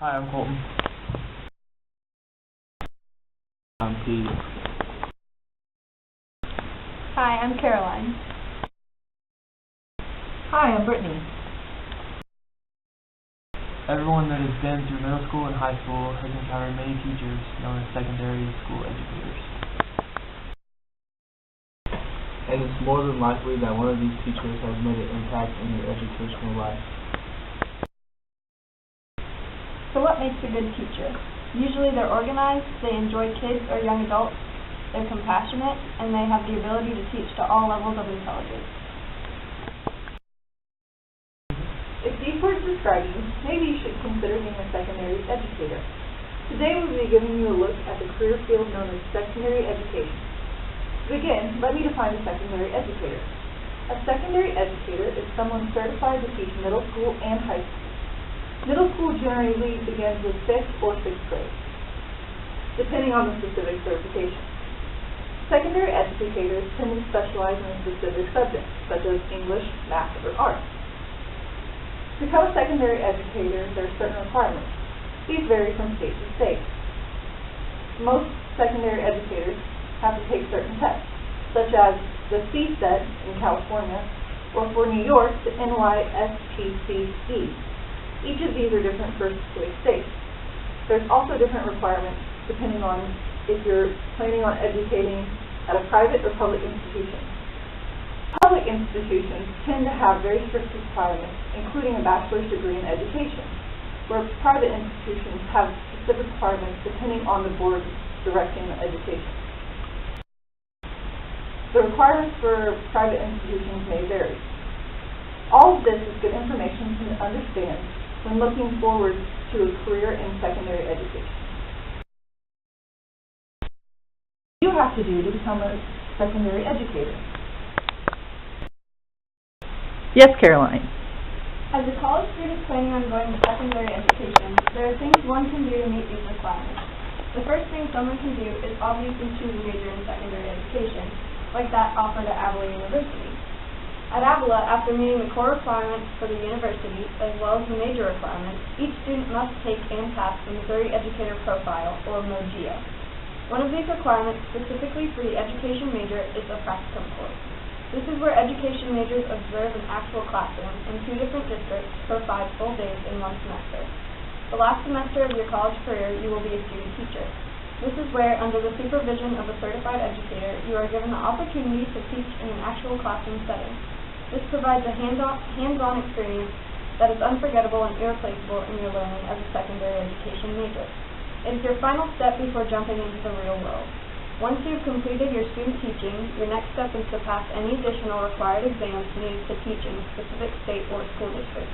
Hi, I'm Colton. I'm Pete. Hi, I'm Caroline. Hi, I'm Brittany. Everyone that has been through middle school and high school has encountered many teachers known as secondary school educators. And it's more than likely that one of these teachers has made an impact in your educational life. So what makes a good teacher? Usually they're organized, they enjoy kids or young adults, they're compassionate, and they have the ability to teach to all levels of intelligence. If these words describe you, maybe you should consider being a secondary educator. Today we'll be giving you a look at the career field known as secondary education. To begin, let me define a secondary educator. A secondary educator is someone certified to teach middle school and high school. Middle school generally begins with 5th or 6th grade, depending on the specific certification. Secondary educators tend to specialize in a specific subject, such as English, math, or art. To become a secondary educator, there are certain requirements. These vary from state to state. Most secondary educators have to take certain tests, such as the CSET in California, or for New York, the NYSPCE. Each of these are different for specific states. There's also different requirements depending on if you're planning on educating at a private or public institution. Public institutions tend to have very strict requirements, including a bachelor's degree in education, where private institutions have specific requirements depending on the board directing the education. The requirements for private institutions may vary. All of this is good information to understand when looking forward to a career in secondary education. What do you have to do to become a secondary educator? Yes, Caroline. As a college student planning on going to secondary education, there are things one can do to meet these requirements. The first thing someone can do is obviously choose a major in secondary education, like that offered at Avila University. At Avila, after meeting the core requirements for the university, as well as the major requirements, each student must take and pass the Missouri Educator Profile, or MOGIA. One of these requirements, specifically for the education major, is the practicum course. This is where education majors observe an actual classroom in 2 different districts for 5 full days in 1 semester. The last semester of your college career, you will be a student teacher. This is where, under the supervision of a certified educator, you are given the opportunity to teach in an actual classroom setting. This provides a hands-on experience that is unforgettable and irreplaceable in your learning as a secondary education major. It is your final step before jumping into the real world. Once you've completed your student teaching, your next step is to pass any additional required exams needed to teach in a specific state or school district.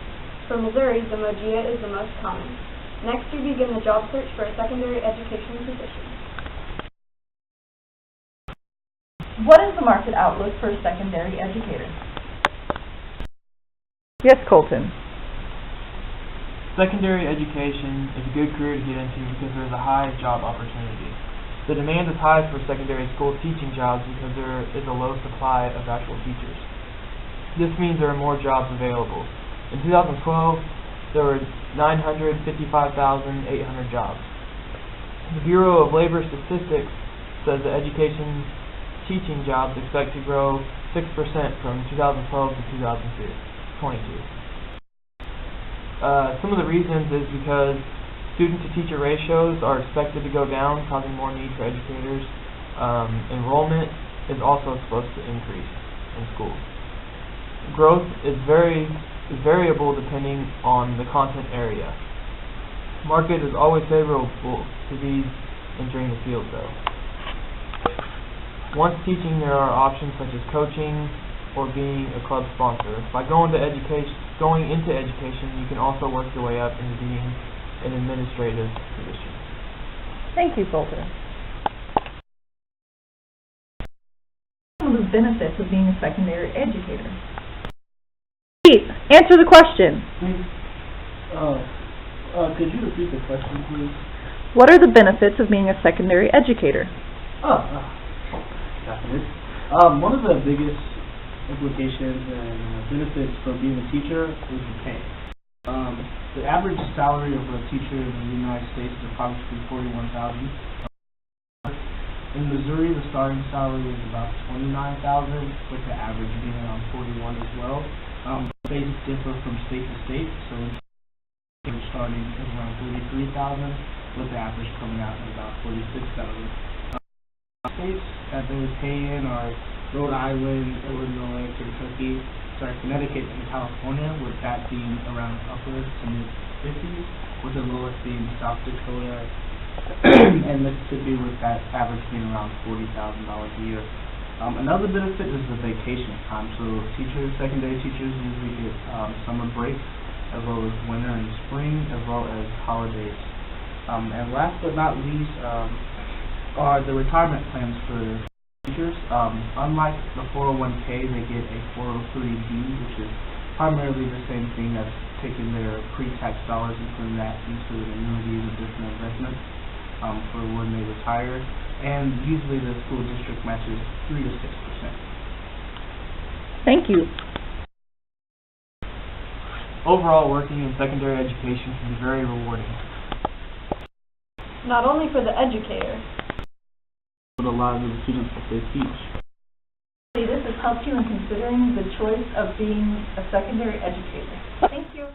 For Missouri, the MOGIA is the most common. Next, you begin the job search for a secondary education position. What is the market outlook for a secondary educator? Yes, Colton. Secondary education is a good career to get into because there is a high job opportunity. The demand is high for secondary school teaching jobs because there is a low supply of actual teachers. This means there are more jobs available. In 2012, there were 955,800 jobs. The Bureau of Labor Statistics says that education teaching jobs expect to grow 6% from 2012 to 2022. Some of the reasons is because student-to-teacher ratios are expected to go down, causing more need for educators. Enrollment is also supposed to increase in schools. Growth is variable depending on the content area. Market is always favorable to these entering the field, though. Once teaching, there are options such as coaching or being a club sponsor. By going into education, you can also work your way up into being an administrative position. Thank you, Colton. What are the benefits of being a secondary educator? Pete, answer the question. Could you repeat the question, please? What are the benefits of being a secondary educator? One of the biggest implications and benefits for being a teacher is the pay. The average salary of a teacher in the United States is approximately $41,000. In Missouri, the starting salary is about $29,000, with the average being around $41 as well. States differ from state to state, so starting is around $33,000, with the average coming out at about $46,000. States that they would pay in are Rhode Island, Illinois, Connecticut, and California, with that being around upwards to mid-50s, with the lowest being South Dakota and Mississippi, with that average being around $40,000 a year. Another benefit is the vacation time. So secondary teachers usually get summer breaks, as well as winter and spring, as well as holidays. And last but not least are the retirement plans for teachers. Unlike the 401k, they get a 403b, which is primarily the same thing as taking their pre-tax dollars and putting that into annuities and different investments for when they retire. And usually the school district matches 3 to 6%. Thank you. Overall, working in secondary education can be very rewarding. Not only for the educator. For the lives of the students that they teach. This has helped you in considering the choice of being a secondary educator. Thank you.